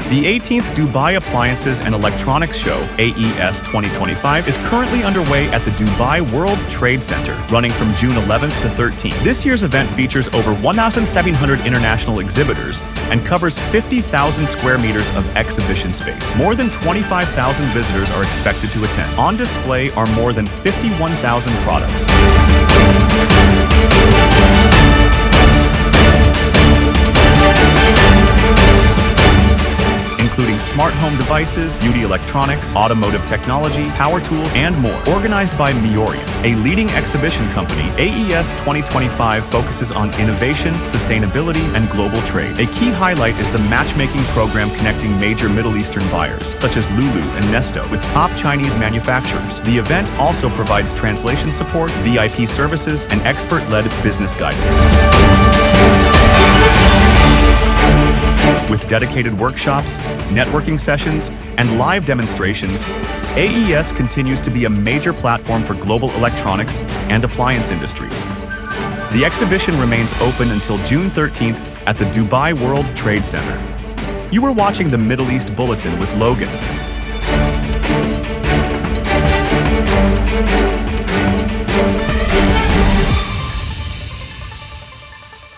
The 18th Dubai Appliances and Electronics Show, AES 2025, is currently underway at the Dubai World Trade Center, running from June 11th to 13th. This year's event features over 1,700 international exhibitors and covers 50,000 square meters of exhibition space. More than 25,000 visitors are expected to attend. On display are more than 51,000 products. Including smart home devices, beauty electronics, automotive technology, power tools, and more. Organized by MiddleEastBulletin, a leading exhibition company, AES 2025 focuses on innovation, sustainability, and global trade. A key highlight is the matchmaking program connecting major Middle Eastern buyers, such as Lulu and Nesto, with top Chinese manufacturers. The event also provides translation support, VIP services, and expert-led business guidance. With dedicated workshops, networking sessions, and live demonstrations, AES continues to be a major platform for global electronics and appliance industries. The exhibition remains open until June 13th at the Dubai World Trade Center. You are watching the Middle East Bulletin with Logan.